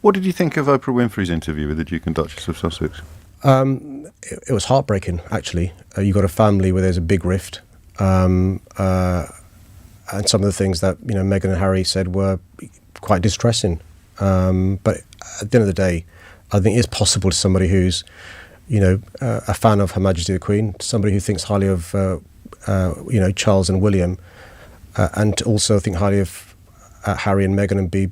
What did you think of Oprah Winfrey's interview with the Duke and Duchess of Sussex? It was heartbreaking, actually. You've got a family where there's a big rift. And some of the things that, Meghan and Harry said were quite distressing. But at the end of the day, I think it's possible to somebody who's, a fan of Her Majesty the Queen, somebody who thinks highly of, Charles and William, and to also think highly of Harry and Meghan, and be,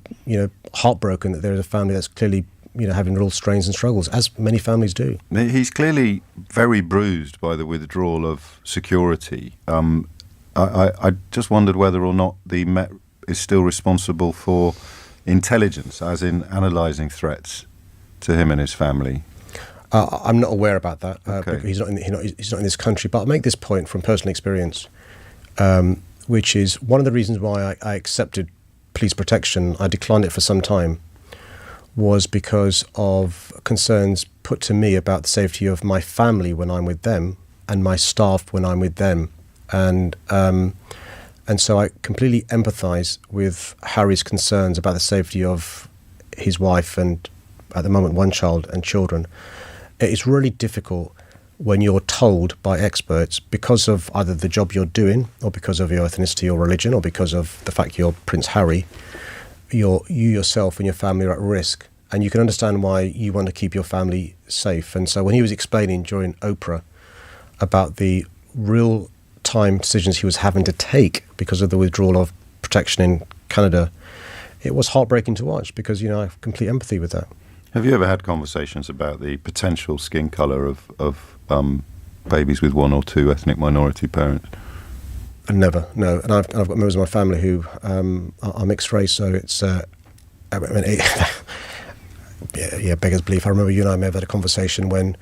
heartbroken that there is a family that's clearly, having real strains and struggles, as many families do. He's clearly very bruised by the withdrawal of security. I just wondered whether or not the Met is still responsible for intelligence, as in analysing threats to him and his family. I'm not aware about that. Okay. He's not in this country. But I'll make this point from personal experience, which is one of the reasons why I accepted police protection. I declined it for some time, was because of concerns put to me about the safety of my family when I'm with them and my staff when I'm with them. And so I completely empathise with Harry's concerns about the safety of his wife and, at the moment, one child and children. It is really difficult when you're told by experts, because of either the job you're doing or because of your ethnicity or religion or because of the fact you're Prince Harry, you yourself and your family are at risk. And you can understand why you want to keep your family safe. And so when he was explaining during Oprah about the real-time decisions he was having to take because of the withdrawal of protection in Canada, it was heartbreaking to watch because, I have complete empathy with that. Have you ever had conversations about the potential skin colour of babies with one or two ethnic minority parents? Never, no. And I've got members of my family who are mixed race, so it's... beggars belief. I remember you and I may have had a conversation when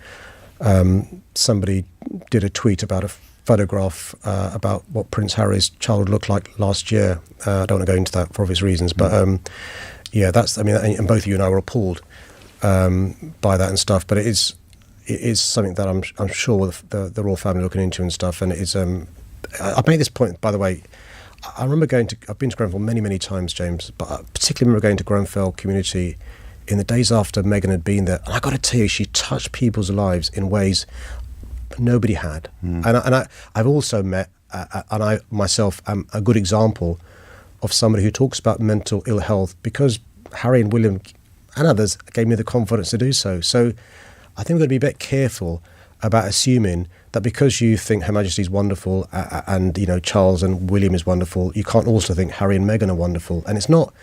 somebody did a tweet about a photograph about what Prince Harry's child looked like last year. I don't want to go into that for obvious reasons, but that's. And both you and I were appalled by that and stuff. But it is something that I'm sure the royal family are looking into and stuff. And it is. I made this point, by the way. I remember I've been to Grenfell many times, James, but I particularly remember going to Grenfell community in the days after Meghan had been there. And I got to tell you, she touched people's lives in ways nobody had. And I've also met, and I myself am a good example of somebody who talks about mental ill health because Harry and William and others gave me the confidence to do so. So I think we've got to be a bit careful about assuming that because you think Her Majesty's wonderful and Charles and William is wonderful, you can't also think Harry and Meghan are wonderful. And it's not,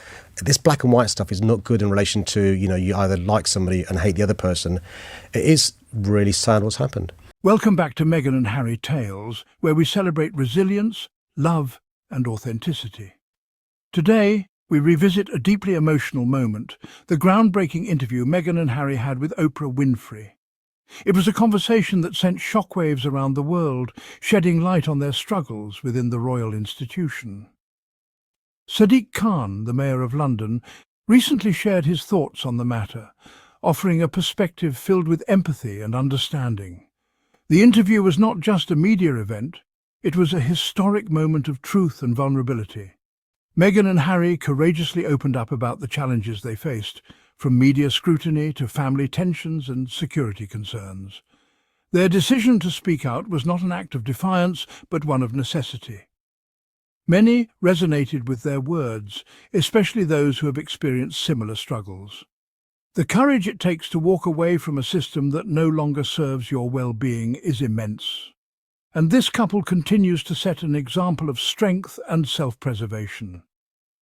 this black and white stuff is not good in relation to, you either like somebody and hate the other person. It is really sad what's happened. Welcome back to Meghan and Harry Tales, where we celebrate resilience, love and authenticity. Today, we revisit a deeply emotional moment, the groundbreaking interview Meghan and Harry had with Oprah Winfrey. It was a conversation that sent shockwaves around the world, shedding light on their struggles within the royal institution. Sadiq Khan, the Mayor of London, recently shared his thoughts on the matter, offering a perspective filled with empathy and understanding. The interview was not just a media event, it was a historic moment of truth and vulnerability. Meghan and Harry courageously opened up about the challenges they faced, from media scrutiny to family tensions and security concerns. Their decision to speak out was not an act of defiance, but one of necessity. Many resonated with their words, especially those who have experienced similar struggles. The courage it takes to walk away from a system that no longer serves your well-being is immense. And this couple continues to set an example of strength and self-preservation.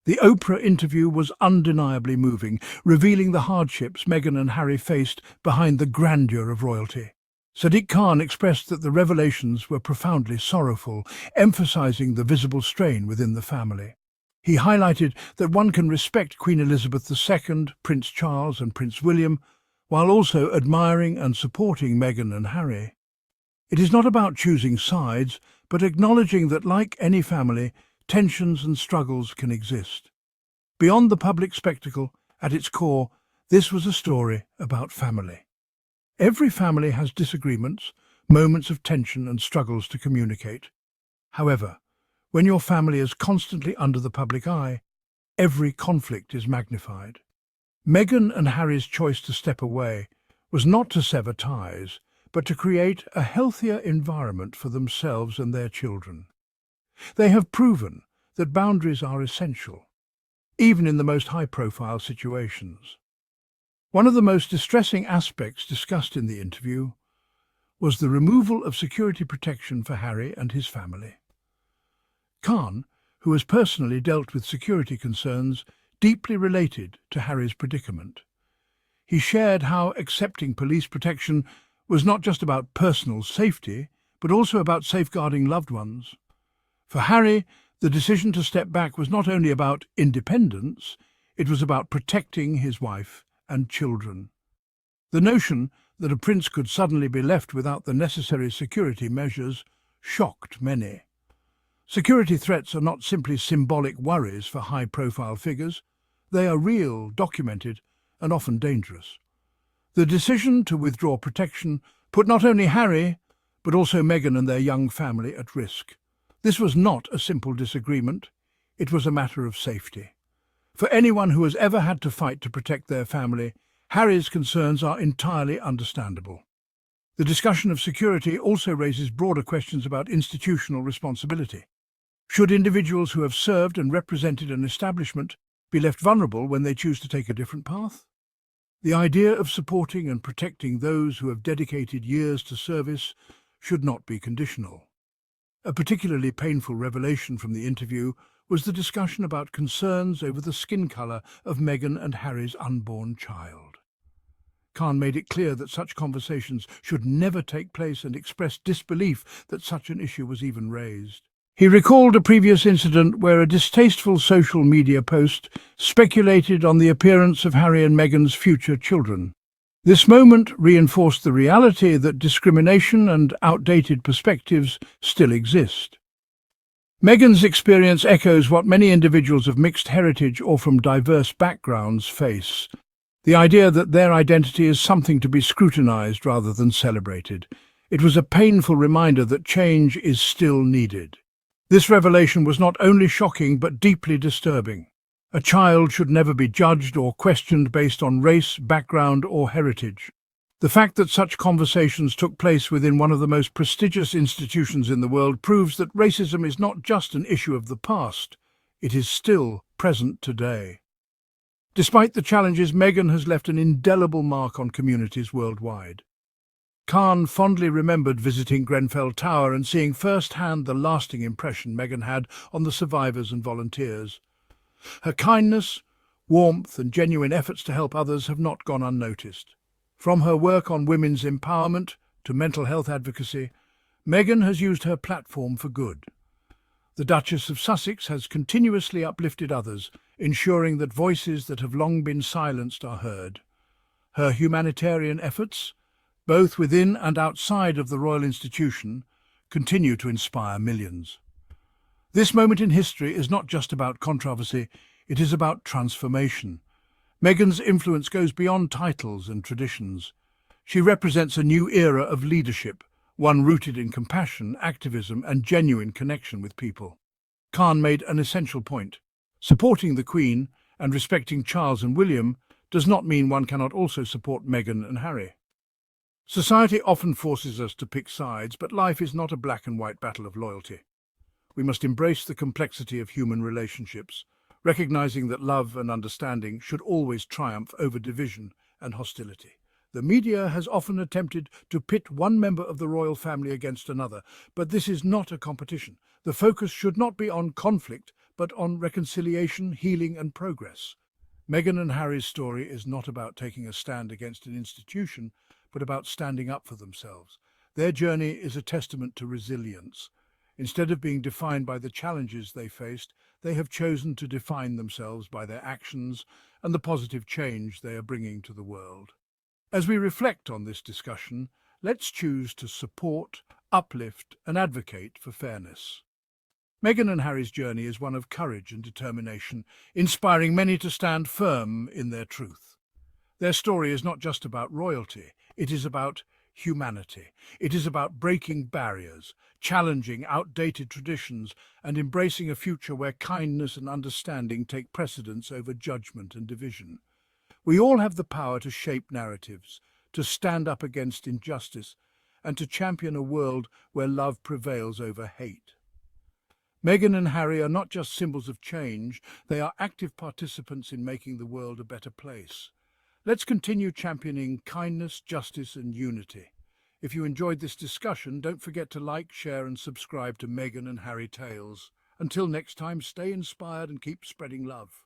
The Oprah interview was undeniably moving, revealing the hardships Meghan and Harry faced behind the grandeur of royalty. Sadiq Khan expressed that the revelations were profoundly sorrowful, emphasizing the visible strain within the family. He highlighted that one can respect Queen Elizabeth II, Prince Charles and Prince William, while also admiring and supporting Meghan and Harry. It is not about choosing sides, but acknowledging that, like any family, tensions and struggles can exist. Beyond the public spectacle, at its core, this was a story about family. Every family has disagreements, moments of tension and struggles to communicate. However, when your family is constantly under the public eye, every conflict is magnified. Meghan and Harry's choice to step away was not to sever ties, but to create a healthier environment for themselves and their children. They have proven that boundaries are essential, even in the most high-profile situations. One of the most distressing aspects discussed in the interview was the removal of security protection for Harry and his family. Khan, who has personally dealt with security concerns, deeply related to Harry's predicament. He shared how accepting police protection was not just about personal safety, but also about safeguarding loved ones. For Harry, the decision to step back was not only about independence, it was about protecting his wife and children. The notion that a prince could suddenly be left without the necessary security measures shocked many. Security threats are not simply symbolic worries for high-profile figures. They are real, documented, and often dangerous. The decision to withdraw protection put not only Harry, but also Meghan and their young family at risk. This was not a simple disagreement. It was a matter of safety. For anyone who has ever had to fight to protect their family, Harry's concerns are entirely understandable. The discussion of security also raises broader questions about institutional responsibility. Should individuals who have served and represented an establishment be left vulnerable when they choose to take a different path? The idea of supporting and protecting those who have dedicated years to service should not be conditional. A particularly painful revelation from the interview was the discussion about concerns over the skin colour of Meghan and Harry's unborn child. Khan made it clear that such conversations should never take place and expressed disbelief that such an issue was even raised. He recalled a previous incident where a distasteful social media post speculated on the appearance of Harry and Meghan's future children. This moment reinforced the reality that discrimination and outdated perspectives still exist. Meghan's experience echoes what many individuals of mixed heritage or from diverse backgrounds face: the idea that their identity is something to be scrutinized rather than celebrated. It was a painful reminder that change is still needed. This revelation was not only shocking but deeply disturbing. A child should never be judged or questioned based on race, background, or heritage. The fact that such conversations took place within one of the most prestigious institutions in the world proves that racism is not just an issue of the past, it is still present today. Despite the challenges, Meghan has left an indelible mark on communities worldwide. Khan fondly remembered visiting Grenfell Tower and seeing firsthand the lasting impression Meghan had on the survivors and volunteers. Her kindness, warmth, and genuine efforts to help others have not gone unnoticed. From her work on women's empowerment to mental health advocacy, Meghan has used her platform for good. The Duchess of Sussex has continuously uplifted others, ensuring that voices that have long been silenced are heard. Her humanitarian efforts, both within and outside of the royal institution, continue to inspire millions. This moment in history is not just about controversy, it is about transformation. Meghan's influence goes beyond titles and traditions. She represents a new era of leadership, one rooted in compassion, activism, and genuine connection with people. Khan made an essential point. Supporting the Queen and respecting Charles and William does not mean one cannot also support Meghan and Harry. Society often forces us to pick sides, but life is not a black and white battle of loyalty. We must embrace the complexity of human relationships, recognizing that love and understanding should always triumph over division and hostility. The media has often attempted to pit one member of the royal family against another, but this is not a competition. The focus should not be on conflict, but on reconciliation, healing, and progress. Meghan and Harry's story is not about taking a stand against an institution, but about standing up for themselves. Their journey is a testament to resilience. Instead of being defined by the challenges they faced, they have chosen to define themselves by their actions and the positive change they are bringing to the world. As we reflect on this discussion, let's choose to support, uplift, and advocate for fairness. Meghan and Harry's journey is one of courage and determination, inspiring many to stand firm in their truth. Their story is not just about royalty, it is about humanity. It is about breaking barriers, challenging outdated traditions, and embracing a future where kindness and understanding take precedence over judgment and division. We all have the power to shape narratives, to stand up against injustice, and to champion a world where love prevails over hate. Meghan and Harry are not just symbols of change, they are active participants in making the world a better place. Let's continue championing kindness, justice, and unity. If you enjoyed this discussion, don't forget to like, share, and subscribe to Meghan and Harry Tales. Until next time, stay inspired and keep spreading love.